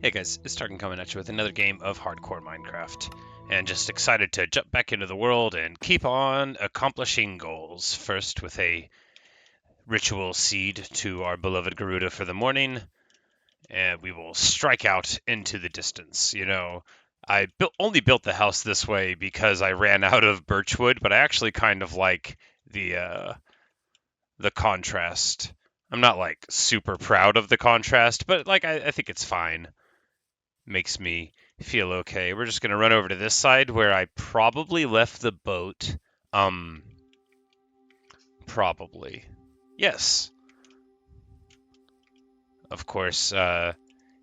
Hey guys, it's Tarkin coming at you with another game of hardcore Minecraft, and just excited to jump back into the world and keep on accomplishing goals. First with a ritual seed to our beloved Garuda for the morning, and we will strike out into the distance. I only built the house this way because I ran out of birchwood, but I actually kind of like the contrast. I'm not like super proud of the contrast, but like I think it's fine. Makes me feel okay. We're just gonna run over to this side where I probably left the boat. Um, Probably. Yes. Of course,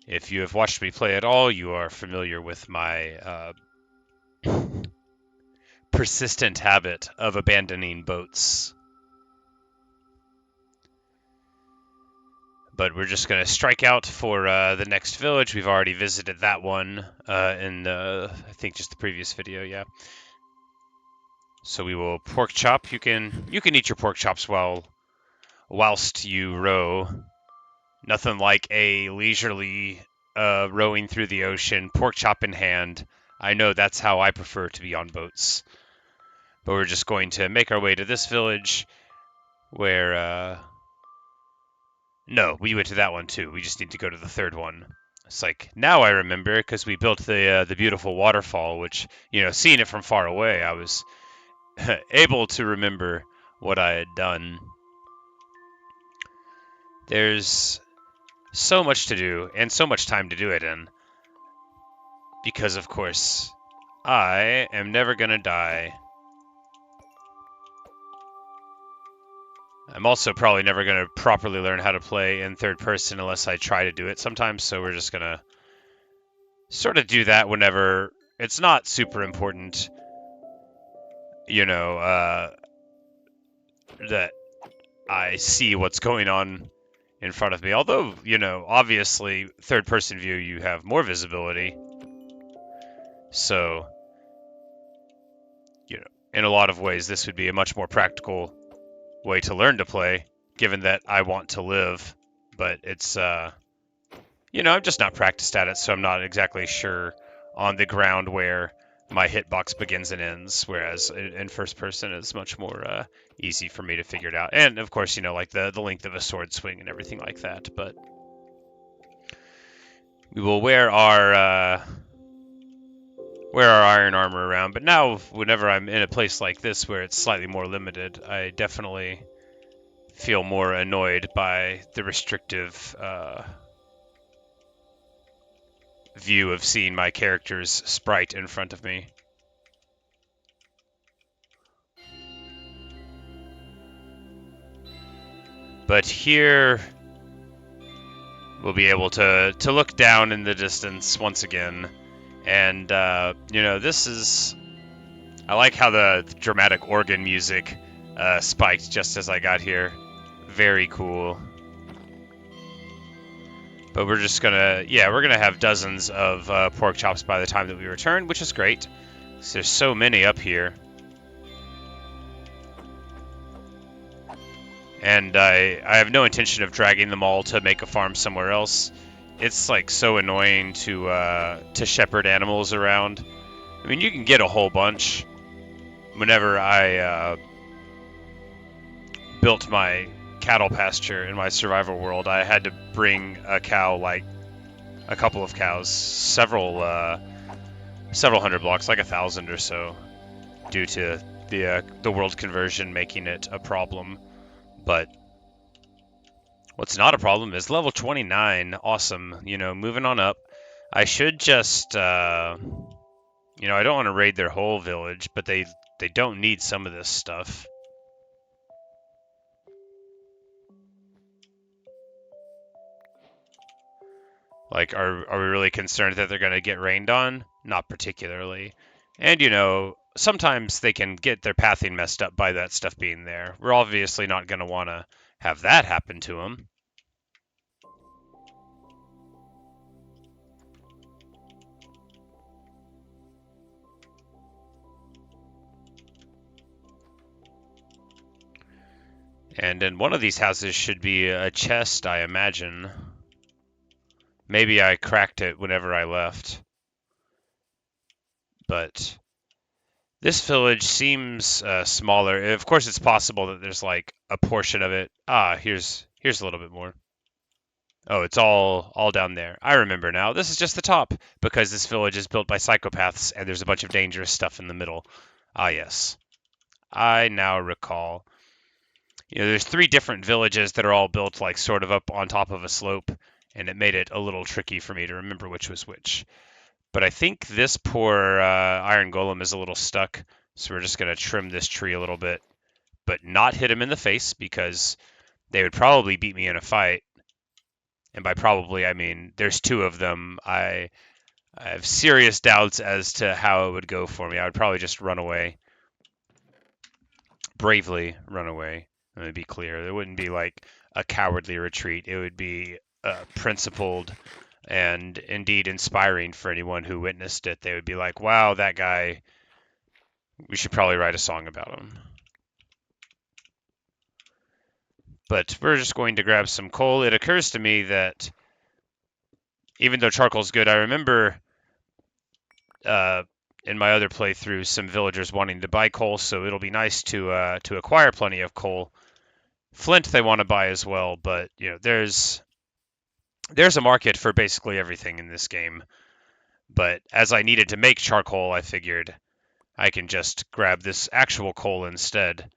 if you have watched me play at all, you are familiar with my persistent habit of abandoning boats. But we're just gonna strike out for the next village. We've already visited that one in I think just the previous video, yeah. So we will pork chop. You can eat your pork chops whilst you row. Nothing like a leisurely rowing through the ocean, pork chop in hand. I know that's how I prefer to be on boats. But we're just going to make our way to this village where no, we went to that one too. We just need to go to the third one. It's like now I remember because we built the beautiful waterfall, which seeing it from far away, I was able to remember what I had done. There's so much to do and so much time to do it in because, of course, I am never gonna die. I'm also probably never gonna properly learn how to play in third person unless I try to do it sometimes, so we're just gonna sort of do that whenever it's not super important, that I see what's going on in front of me. Although, obviously, third person view, you have more visibility. So, in a lot of ways, this would be a much more practical way to learn to play, given that I want to live. But it's, I'm just not practiced at it, so I'm not exactly sure on the ground where my hitbox begins and ends, whereas in first person it's much more easy for me to figure it out. And of course, like the length of a sword swing and everything like that. But we will wear our iron armor around. But now, whenever I'm in a place like this where it's slightly more limited, I definitely feel more annoyed by the restrictive view of seeing my character's sprite in front of me. But here we'll be able to look down in the distance once again, and this is, I like how the dramatic organ music spiked just as I got here. Very cool. But we're just gonna, we're gonna have dozens of pork chops by the time that we return, which is great. There's so many up here. And I have no intention of dragging them all to make a farm somewhere else. It's like so annoying to shepherd animals around. I mean, you can get a whole bunch. Whenever I built my cattle pasture in my survival world, I had to bring a cow, like a couple of cows, several hundred blocks, like 1,000 or so, due to the world conversion making it a problem. But what's not a problem is level 29. Awesome. Moving on up. I should just, I don't want to raid their whole village, but they don't need some of this stuff. Like, are we really concerned that they're going to get rained on? Not particularly. And, sometimes they can get their pathing messed up by that stuff being there. We're obviously not going to want to have that happen to them. And in one of these houses should be a chest, I imagine. Maybe I cracked it whenever I left. But this village seems smaller. Of course, it's possible that there's like a portion of it. Here's a little bit more. Oh, it's all down there. I remember now. This is just the top because this village is built by psychopaths and there's a bunch of dangerous stuff in the middle. Ah, yes. I now recall. There's 3 different villages that are all built like sort of up on top of a slope, and it made it a little tricky for me to remember which was which. But I think this poor iron golem is a little stuck, so we're just going to trim this tree a little bit, but not hit him in the face because they would probably beat me in a fight. And by probably, I mean there's 2 of them. I have serious doubts as to how it would go for me. I would probably just run away. Bravely run away. Let me be clear. There wouldn't be like a cowardly retreat. It would be principled and indeed inspiring for anyone who witnessed it. They would be like, wow, that guy, we should probably write a song about him. But we're just going to grab some coal. It occurs to me that even though charcoal's good, I remember in my other playthrough some villagers wanting to buy coal, so it'll be nice to acquire plenty of coal. Flint they want to buy as well, but there's a market for basically everything in this game. But as I needed to make charcoal, I figured I can just grab this actual coal instead.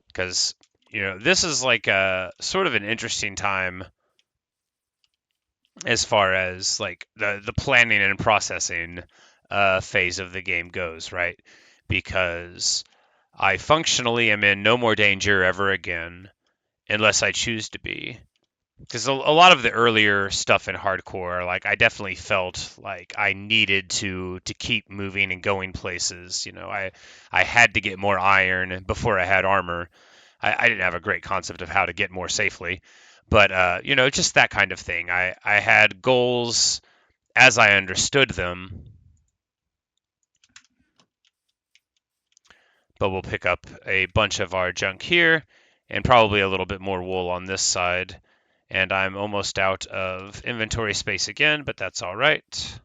Because, this is like a sort of an interesting time as far as like the planning and processing phase of the game goes, right? Because I functionally am in no more danger ever again unless I choose to be. Because a lot of the earlier stuff in hardcore, like I definitely felt like I needed to keep moving and going places. I had to get more iron before I had armor. I didn't have a great concept of how to get more safely, but just that kind of thing. I had goals as I understood them, but we'll pick up a bunch of our junk here and probably a little bit more wool on this side. And I'm almost out of inventory space again, but that's all right.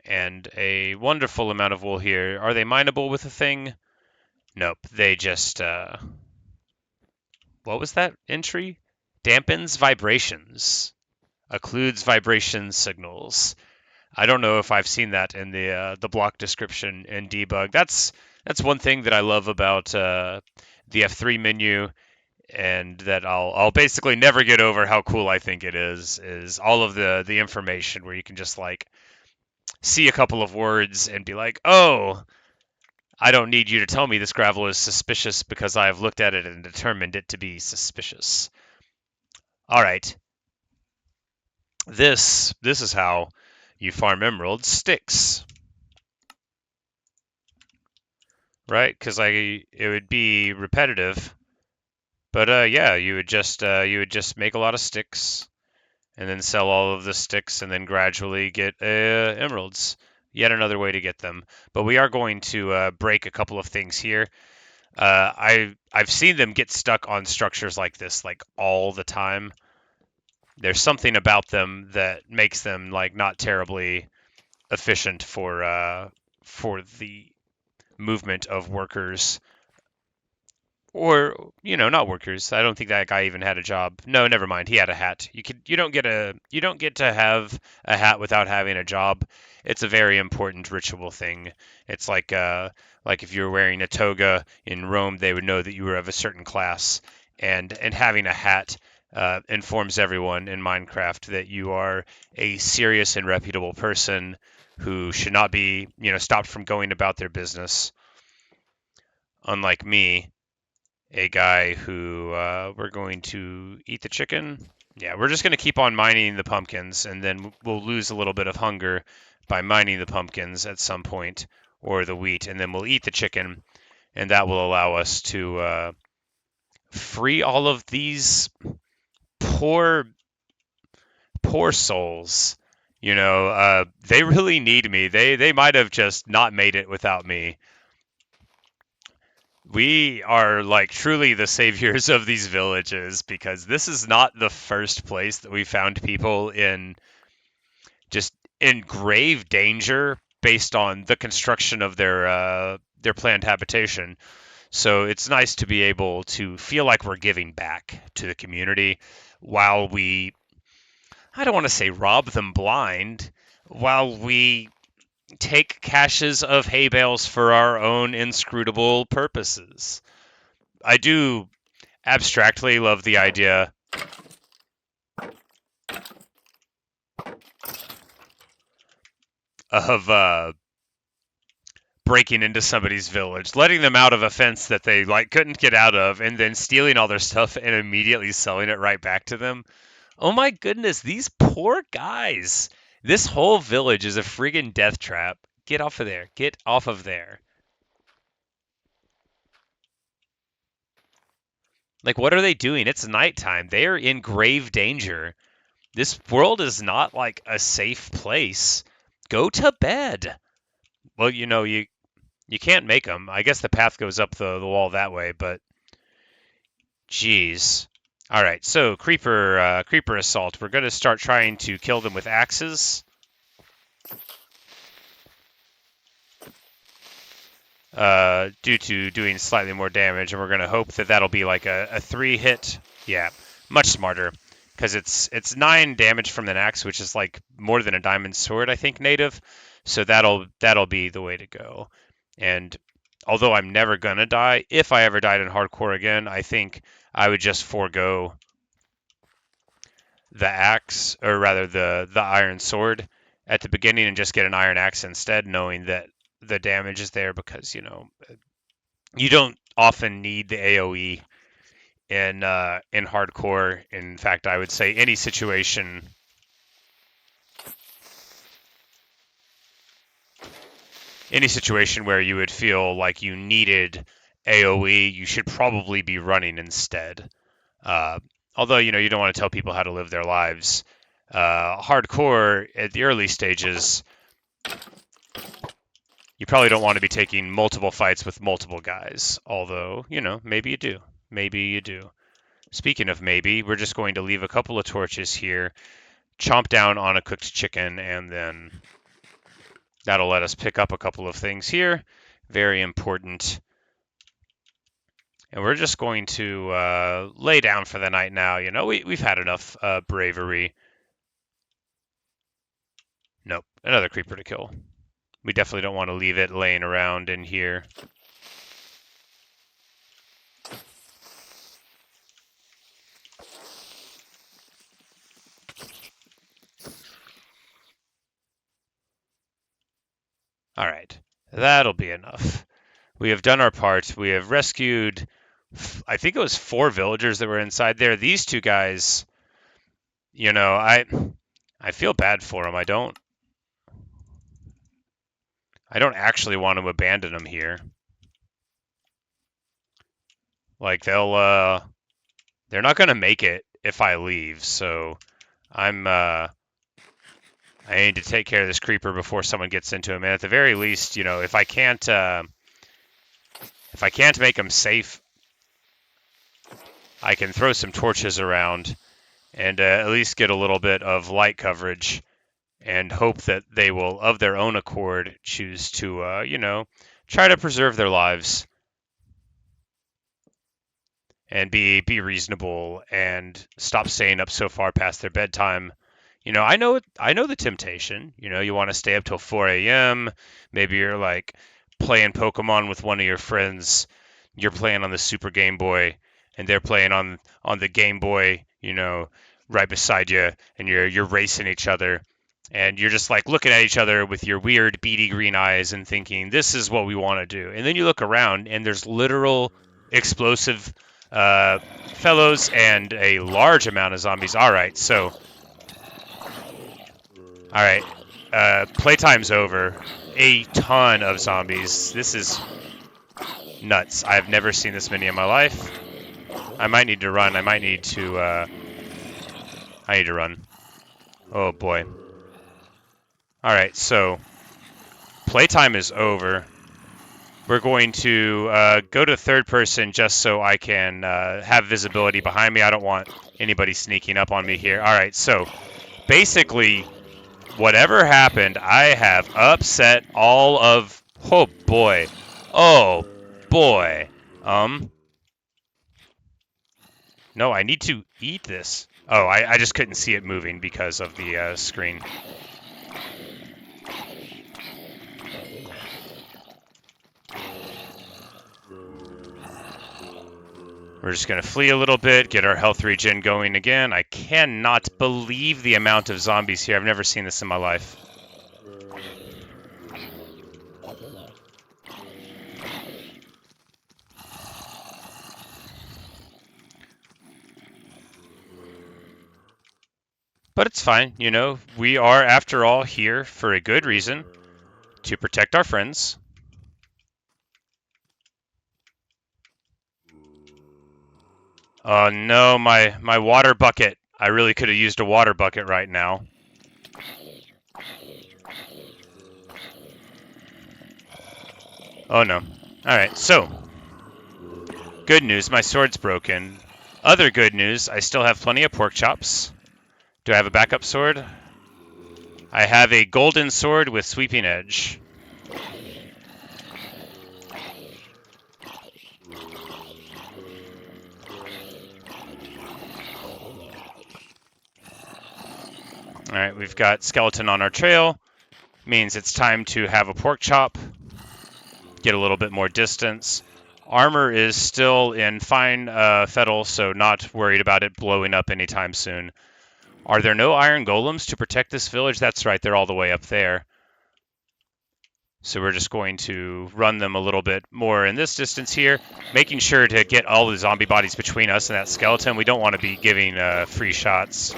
And a wonderful amount of wool here. Are they mineable with a thing? Nope. They just, what was that entry? Dampens vibrations. Occludes vibration signals. I don't know if I've seen that in the block description in debug. That's one thing that I love about the F3 menu, and that I'll basically never get over how cool I think it is all of the information where you can just like see a couple of words and be like, oh, I don't need you to tell me this gravel is suspicious because I have looked at it and determined it to be suspicious. All right. This is how you farm emerald sticks. Right? Because it would be repetitive. But yeah, you would just make a lot of sticks and then sell all of the sticks and then gradually get emeralds. Yet another way to get them. But we are going to break a couple of things here. I've seen them get stuck on structures like this like all the time. There's something about them that makes them like not terribly efficient for the movement of workers. Or, not workers. I don't think that guy even had a job. No, never mind. He had a hat. You don't get to have a hat without having a job. It's a very important ritual thing. It's like if you were wearing a toga in Rome, they would know that you were of a certain class. And having a hat informs everyone in Minecraft that you are a serious and reputable person who should not be, stopped from going about their business. Unlike me, a guy who we're going to eat the chicken. Yeah, we're just going to keep on mining the pumpkins, and then we'll lose a little bit of hunger by mining the pumpkins at some point, or the wheat, and then we'll eat the chicken, and that will allow us to free all of these poor souls. They really need me. They might have just not made it without me. We are like truly the saviors of these villages because this is not the first place that we found people in just in grave danger based on the construction of their planned habitation. So it's nice to be able to feel like we're giving back to the community while we, I don't want to say rob them blind, while we take caches of hay bales for our own inscrutable purposes. I do abstractly love the idea of breaking into somebody's village, letting them out of a fence that they like couldn't get out of, and then stealing all their stuff and immediately selling it right back to them. Oh my goodness, these poor guys. This whole village is a friggin' death trap. Get off of there. Get off of there. Like, what are they doing? It's nighttime. They are in grave danger. This world is not like a safe place. Go to bed. Well, you can't make them. I guess the path goes up the wall that way, but jeez. All right, so creeper assault. We're gonna start trying to kill them with axes. Due to doing slightly more damage, and we're gonna hope that that'll be like a 3-hit. Yeah, much smarter, because it's 9 damage from the axe, which is like more than a diamond sword, I think, native. So that'll be the way to go. And although I'm never gonna die, if I ever died in hardcore again, I think I would just forego the axe, or rather the iron sword at the beginning, and just get an iron axe instead, knowing that the damage is there, because you don't often need the AOE in hardcore. In fact, I would say any situation where you would feel like you needed AOE, you should probably be running instead. Uh, Although you don't want to tell people how to live their lives. Hardcore at the early stages, you probably don't want to be taking multiple fights with multiple guys. Although maybe you do. Maybe you do. Speaking of maybe, we're just going to leave a couple of torches here, chomp down on a cooked chicken, and then that'll let us pick up a couple of things here. Very important. And we're just going to lay down for the night now. We've had enough bravery. Nope, another creeper to kill. We definitely don't want to leave it laying around in here. All right, that'll be enough. We have done our part. We have rescued, I think it was 4 villagers that were inside there. These 2 guys, I feel bad for them. I don't actually want to abandon them here. Like they're not gonna make it if I leave. So I need to take care of this creeper before someone gets into him. And at the very least, if I can't make him safe, I can throw some torches around and at least get a little bit of light coverage, and hope that they will, of their own accord, choose to, try to preserve their lives and be reasonable and stop staying up so far past their bedtime. I know the temptation. You want to stay up till 4 a.m. Maybe you're like playing Pokemon with one of your friends. You're playing on the Super Game Boy, and they're playing on the Game Boy. Right beside you, and you're racing each other, and you're just like looking at each other with your weird beady green eyes and thinking, this is what we want to do. And then you look around, and there's literal explosive fellows and a large amount of zombies. All right, playtime's over. A ton of zombies. This is nuts. I've never seen this many in my life. I might need to run. I need to run. Oh boy. All right, so playtime is over. We're going to go to third person just so I can have visibility behind me. I don't want anybody sneaking up on me here. All right, so basically, whatever happened, I have upset all of... Oh, boy. Oh, boy. No, I need to eat this. Oh, I just couldn't see it moving because of the screen. We're just going to flee a little bit, get our health regen going again. I cannot believe the amount of zombies here. I've never seen this in my life. But it's fine, you know. We are, after all, here for a good reason, to protect our friends. Oh no, my water bucket. I really could have used a water bucket right now. Oh no. Alright, so. Good news, my sword's broken. Other good news, I still have plenty of pork chops. Do I have a backup sword? I have a golden sword with sweeping edge. Alright, we've got skeleton on our trail. Means it's time to have a pork chop. Get a little bit more distance. Armor is still in fine fettle, so not worried about it blowing up anytime soon. Are there no iron golems to protect this village? That's right, they're all the way up there. So we're just going to run them a little bit more in this distance here, making sure to get all the zombie bodies between us and that skeleton. We don't want to be giving free shots.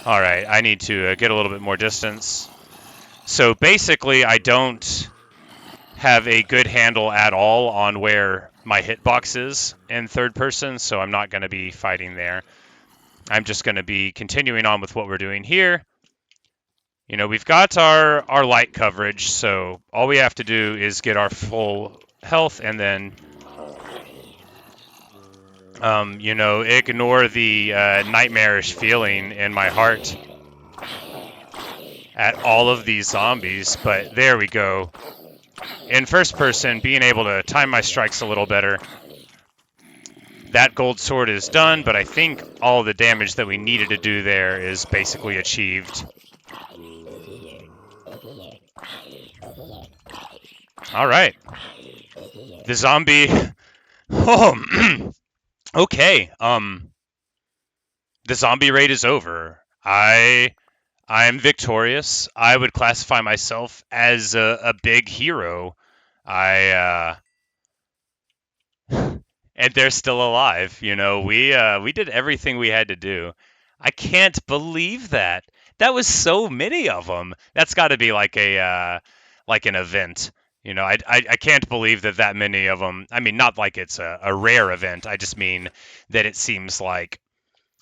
All right, I need to get a little bit more distance. So basically, I don't have a good handle at all on where my hitbox is in third person, so I'm not going to be fighting there. I'm just going to be continuing on with what we're doing here. You know, we've got our light coverage, so all we have to do is get our full health and then, you know, ignore the nightmarish feeling in my heart at all of these zombies. But there we go. In first person, being able to time my strikes a little better. That gold sword is done, but I think all the damage that we needed to do there is basically achieved. All right. The zombie... Oh, okay. The zombie raid is over. I'm victorious. I would classify myself as a big hero. And they're still alive. You know, we did everything we had to do. I can't believe that. That was so many of them. That's got to be like like an event. You know, I can't believe that many of them. I mean, not like it's a rare event. I just mean that it seems like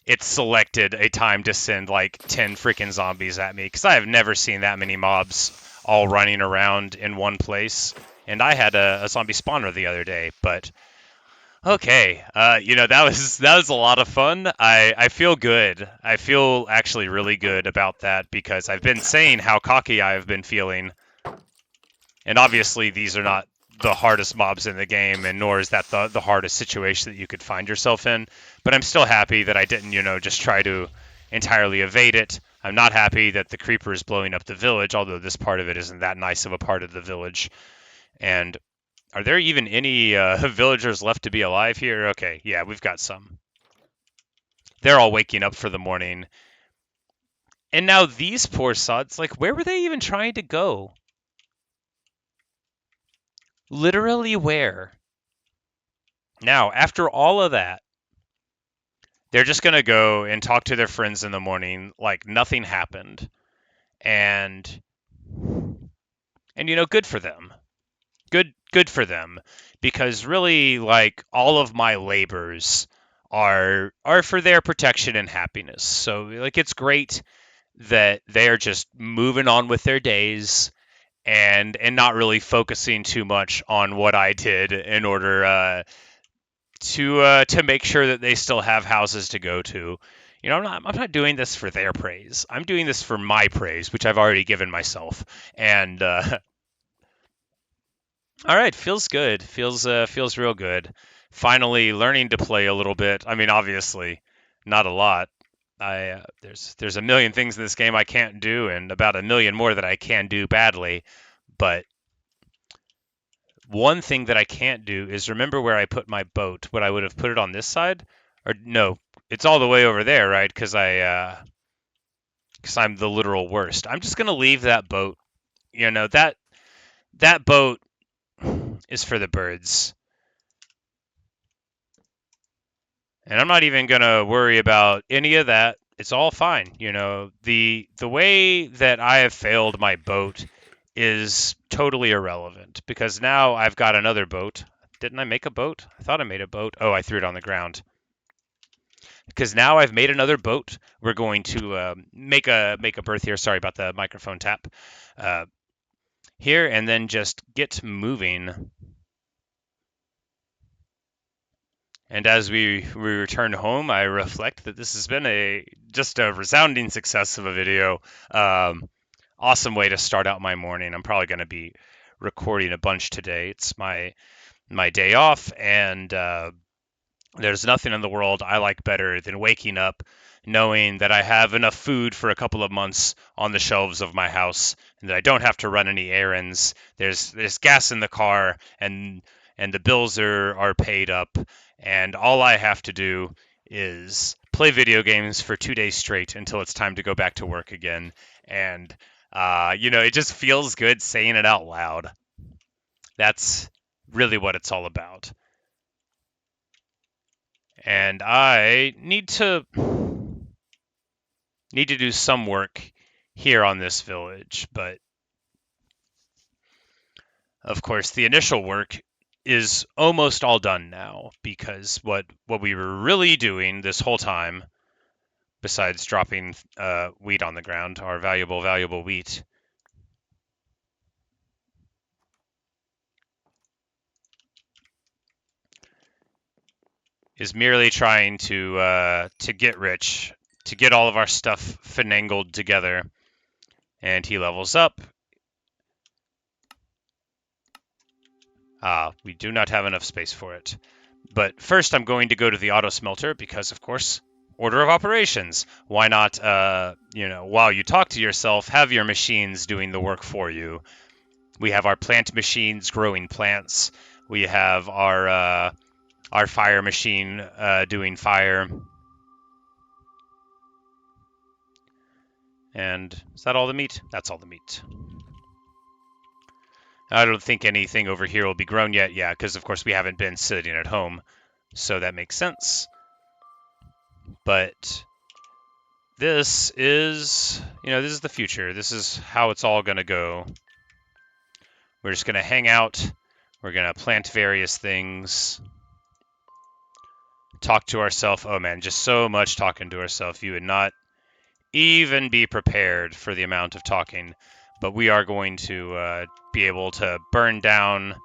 it's selected a time to send like 10 freaking zombies at me, because I have never seen that many mobs all running around in one place. And I had a zombie spawner the other day, but okay, you know, that was a lot of fun. I feel good. I feel actually really good about that because I've been saying how cocky I've been feeling. And obviously these are not the hardest mobs in the game, and nor is that the hardest situation that you could find yourself in. But I'm still happy that I didn't, you know, just try to entirely evade it. I'm not happy that the creeper is blowing up the village, although this part of it isn't that nice of a part of the village. And are there even any villagers left to be alive here? Okay, yeah, we've got some. They're all waking up for the morning. And now these poor sods, like, where were they even trying to go? Literally where? Now, after all of that, they're just going to go and talk to their friends in the morning like nothing happened. And you know, good for them. Good for them, because really, like, all of my labors are for their protection and happiness. So like, it's great that they are just moving on with their days and not really focusing too much on what I did in order to make sure that they still have houses to go to. You know, I'm not doing this for their praise. I'm doing this for my praise, which I've already given myself. And all right, feels good. Feels real good. Finally learning to play a little bit. I mean, obviously, not a lot. There's a million things in this game I can't do, and about a million more that I can do badly. But one thing that I can't do is remember where I put my boat. Would I would have put it on this side, or no? It's all the way over there, right? Because I'm the literal worst. I'm just gonna leave that boat. You know that boat is for the birds. And I'm not even gonna worry about any of that. It's all fine. You know, the way that I have failed my boat is totally irrelevant because now I've got another boat. Didn't I make a boat? I thought I made a boat. Oh, I threw it on the ground. Because now I've made another boat. We're going to make a berth here. Sorry about the microphone tap. Uh, Here and then just get moving. And as we return home, I reflect that this has been just a resounding success of a video. Awesome way to start out my morning. I'm probably going to be recording a bunch today. It's my day off, and there's nothing in the world I like better than waking up knowing that I have enough food for a couple of months on the shelves of my house and that I don't have to run any errands. There's gas in the car and the bills are paid up, and all I have to do is play video games for 2 days straight until it's time to go back to work again. And it just feels good saying it out loud. That's really what it's all about. And I need to do some work here on this village, but of course the initial work is almost all done now because what we were really doing this whole time, besides dropping wheat on the ground, our valuable wheat, is merely trying to get rich, to get all of our stuff finangled together. And he levels up. We do not have enough space for it. But first I'm going to go to the auto smelter because, of course, order of operations. Why not, while you talk to yourself, have your machines doing the work for you. We have our plant machines growing plants. We have our fire machine doing fire. And is that all the meat? That's all the meat. I don't think anything over here will be grown yet. Yeah, because of course we haven't been sitting at home. So that makes sense. But this is the future. This is how it's all going to go. We're just going to hang out. We're going to plant various things. Talk to ourselves. Oh man, just so much talking to ourselves. You would not even be prepared for the amount of talking. But we are going to be able to burn down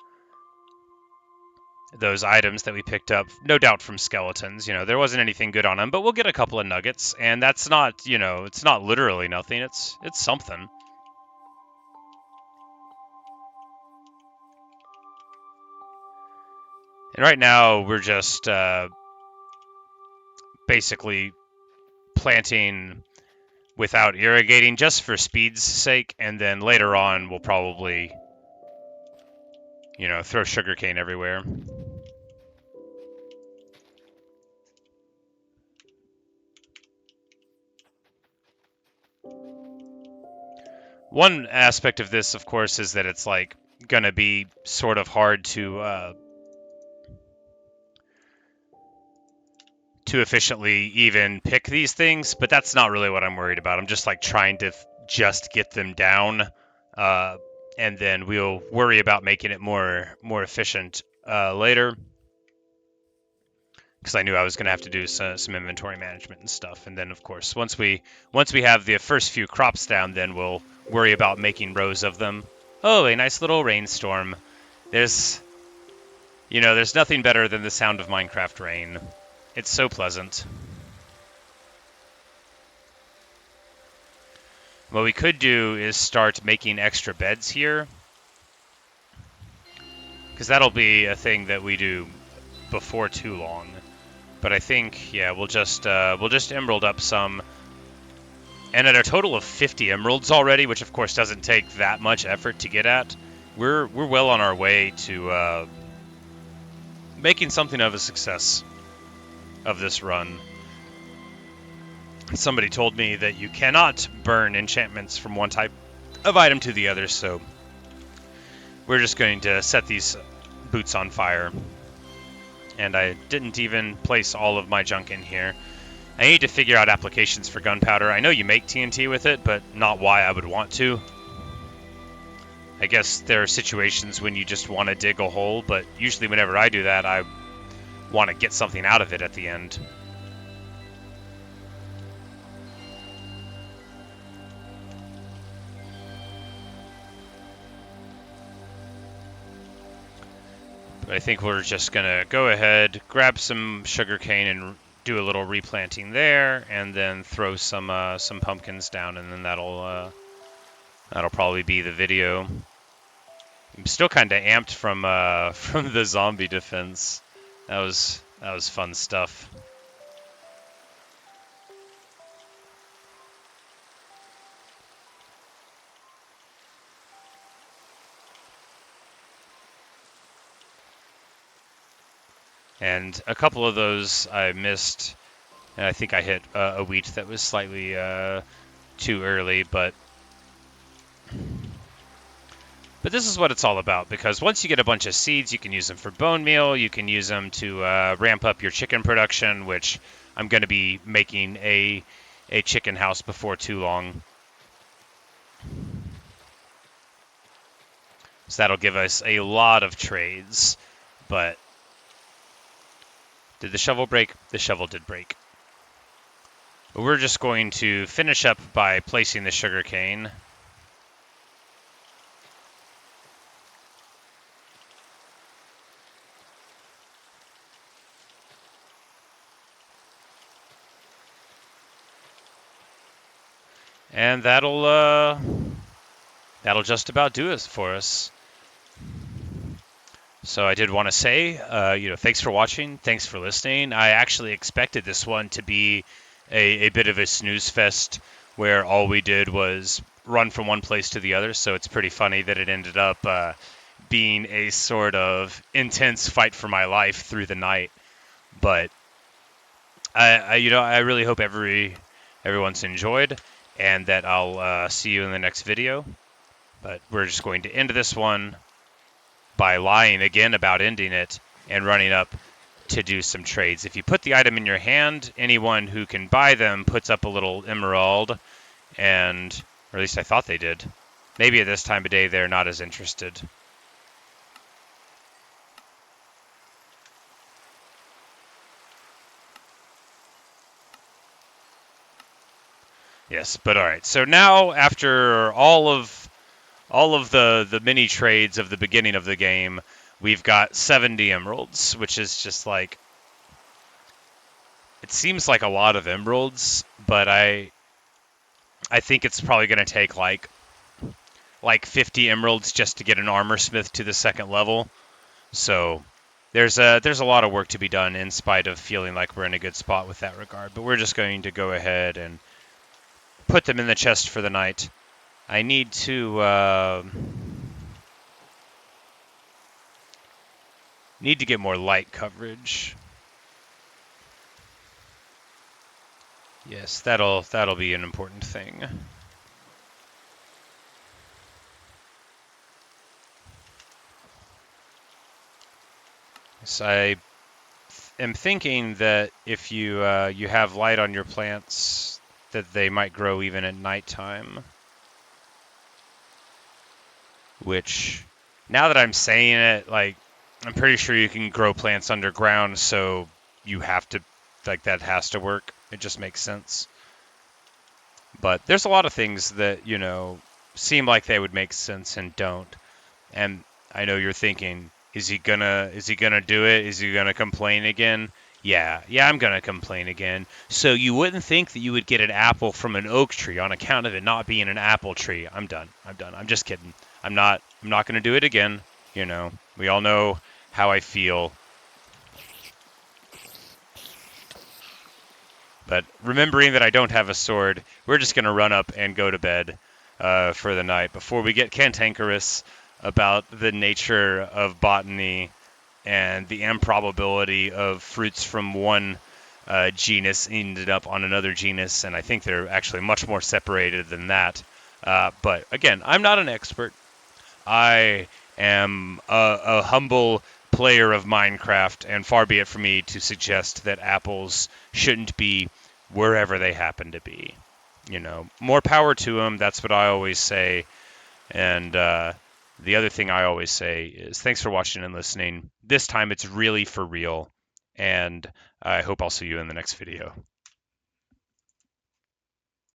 those items that we picked up, no doubt from skeletons. There wasn't anything good on them, but we'll get a couple of nuggets, and that's not, it's not literally nothing. It's something. And right now we're just basically planting without irrigating just for speed's sake, and then later on we'll probably, throw sugarcane everywhere. One aspect of this, of course, is that it's like gonna be sort of hard to efficiently even pick these things, but that's not really what I'm worried about. I'm just like trying to just get them down, and then we'll worry about making it more efficient later. because I knew I was going to have to do some inventory management and stuff. And then, of course, once we have the first few crops down, then we'll worry about making rows of them. Oh, a nice little rainstorm. There's nothing better than the sound of Minecraft rain. It's so pleasant. What we could do is start making extra beds here, because that'll be a thing that we do before too long. But I think, yeah, we'll just emerald up some, and at a total of 50 emeralds already, which of course doesn't take that much effort to get at, we're well on our way to making something of a success of this run. Somebody told me that you cannot burn enchantments from one type of item to the other, so we're just going to set these boots on fire. And I didn't even place all of my junk in here. I need to figure out applications for gunpowder. I know you make TNT with it, but not why I would want to. I guess there are situations when you just want to dig a hole, but usually whenever I do that, I want to get something out of it at the end. But I think we're just going to go ahead, grab some sugarcane and do a little replanting there, and then throw some pumpkins down, and then that'll probably be the video. I'm still kind of amped from the zombie defense. That was fun stuff. And a couple of those I missed, and I think I hit a wheat that was slightly too early, but this is what it's all about, because once you get a bunch of seeds, you can use them for bone meal, you can use them to ramp up your chicken production, which I'm going to be making a chicken house before too long. So that'll give us a lot of trades, but did the shovel break? The shovel did break. But we're just going to finish up by placing the sugarcane. And that'll just about do it for us. So I did want to say, thanks for watching, thanks for listening. I actually expected this one to be a bit of a snooze fest, where all we did was run from one place to the other. So it's pretty funny that it ended up being a sort of intense fight for my life through the night. But I really hope everyone's enjoyed, and that I'll see you in the next video. But we're just going to end this one by lying again about ending it and running up to do some trades. If you put the item in your hand, anyone who can buy them puts up a little emerald, or at least I thought they did. Maybe at this time of day they're not as interested. Yes, but all right. So now, after all of the mini trades of the beginning of the game, we've got 70 emeralds, which is just like, it seems like a lot of emeralds, but I think it's probably going to take like 50 emeralds just to get an armor smith to the second level. So there's a lot of work to be done, in spite of feeling like we're in a good spot with that regard. But we're just going to go ahead and put them in the chest for the night. I need to get more light coverage. Yes, that'll be an important thing. So I am thinking that if you have light on your plants, that they might grow even at nighttime. Which, now that I'm saying it, like, I'm pretty sure you can grow plants underground, so you have to, like, that has to work. It just makes sense. But there's a lot of things that, seem like they would make sense and don't. And I know you're thinking, is he gonna do it? Is he gonna complain again? Yeah, I'm gonna complain again. So you wouldn't think that you would get an apple from an oak tree on account of it not being an apple tree. I'm done. I'm just kidding. I'm not gonna do it again. We all know how I feel. But remembering that I don't have a sword, we're just gonna run up and go to bed for the night before we get cantankerous about the nature of botany and the improbability of fruits from one genus ended up on another genus, and I think they're actually much more separated than that. But again, I'm not an expert. I am a humble player of Minecraft, and far be it from me to suggest that apples shouldn't be wherever they happen to be. More power to them. That's what I always say. And the other thing I always say is thanks for watching and listening. This time it's really for real, and I hope I'll see you in the next video.